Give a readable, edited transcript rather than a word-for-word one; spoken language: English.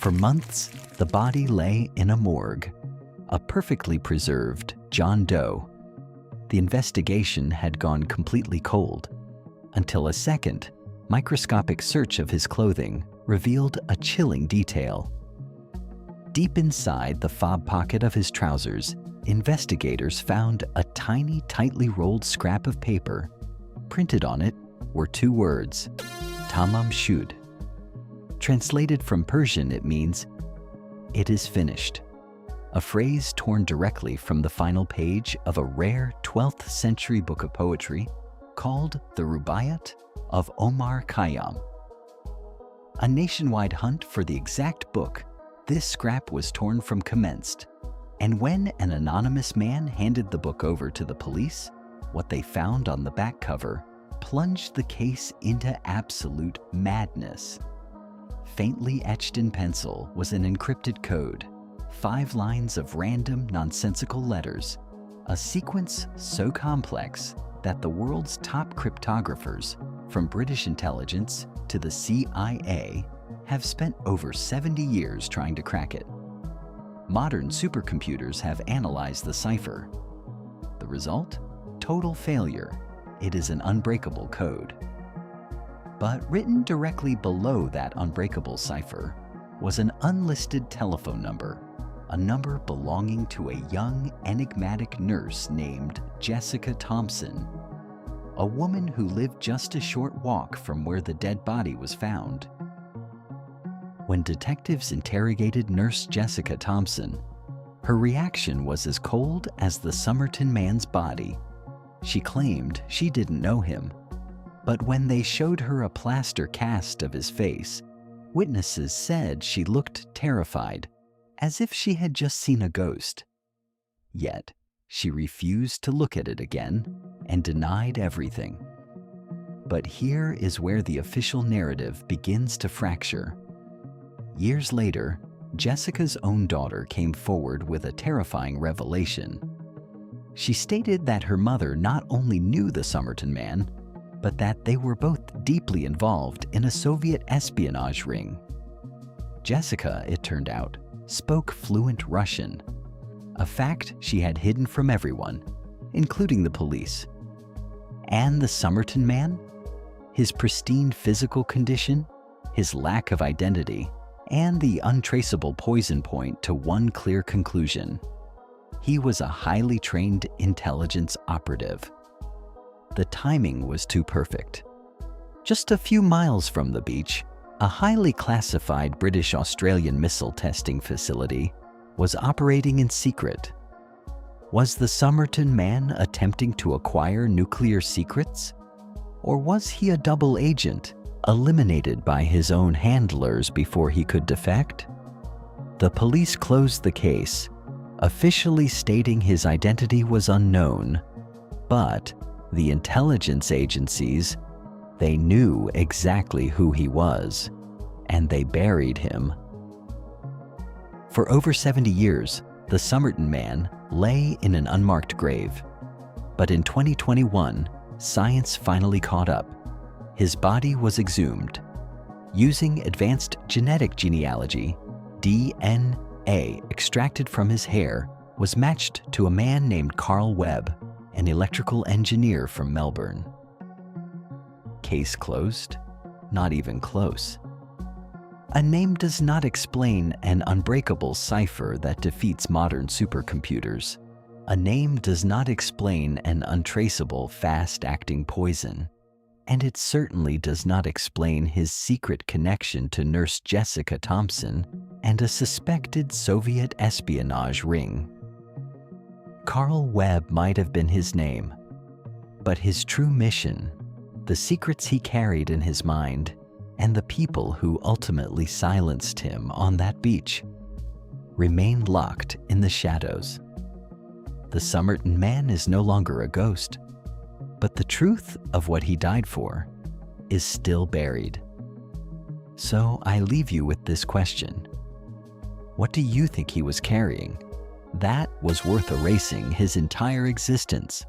For months, the body lay in a morgue, a perfectly preserved John Doe. The investigation had gone completely cold until a second, microscopic search of his clothing revealed a chilling detail. Deep inside the fob pocket of his trousers, investigators found a tiny, tightly rolled scrap of paper. Printed on it were 2 words, Tamam Shud. Translated from Persian, it means, "It is finished," a phrase torn directly from the final page of a rare 12th century book of poetry called the Rubaiyat of Omar Khayyam. A nationwide hunt for the exact book this scrap was torn from commenced, and when an anonymous man handed the book over to the police, what they found on the back cover plunged the case into absolute madness. Faintly etched in pencil was an encrypted code, 5 lines of random, nonsensical letters, a sequence so complex that the world's top cryptographers, from British intelligence to the CIA, have spent over 70 years trying to crack it. Modern supercomputers have analyzed the cipher. The result? Total failure. It is an unbreakable code. But written directly below that unbreakable cipher was an unlisted telephone number, a number belonging to a young, enigmatic nurse named Jessica Thompson, a woman who lived just a short walk from where the dead body was found. When detectives interrogated Nurse Jessica Thompson, her reaction was as cold as the Somerton Man's body. She claimed she didn't know him, but when they showed her a plaster cast of his face, witnesses said she looked terrified, as if she had just seen a ghost. Yet, she refused to look at it again and denied everything. But here is where the official narrative begins to fracture. Years later, Jessica's own daughter came forward with a terrifying revelation. She stated that her mother not only knew the Somerton Man, but that they were both deeply involved in a Soviet espionage ring. Jessica, it turned out, spoke fluent Russian, a fact she had hidden from everyone, including the police. And the Somerton Man? His pristine physical condition, his lack of identity, and the untraceable poison point to one clear conclusion. He was a highly trained intelligence operative. The timing was too perfect. Just a few miles from the beach, a highly classified British-Australian missile testing facility was operating in secret. Was the Somerton Man attempting to acquire nuclear secrets? Or was he a double agent, eliminated by his own handlers before he could defect? The police closed the case, officially stating his identity was unknown, but the intelligence agencies, they knew exactly who he was, and they buried him. For over 70 years, the Somerton Man lay in an unmarked grave. But in 2021, science finally caught up. His body was exhumed. Using advanced genetic genealogy, DNA extracted from his hair was matched to a man named Carl Webb, an electrical engineer from Melbourne. Case closed? Not even close. A name does not explain an unbreakable cipher that defeats modern supercomputers. A name does not explain an untraceable, fast-acting poison. And it certainly does not explain his secret connection to Nurse Jessica Thompson and a suspected Soviet espionage ring. Carl Webb might have been his name, but his true mission, the secrets he carried in his mind, and the people who ultimately silenced him on that beach, remain locked in the shadows. The Somerton Man is no longer a ghost, but the truth of what he died for is still buried. So I leave you with this question. What do you think he was carrying that was worth erasing his entire existence?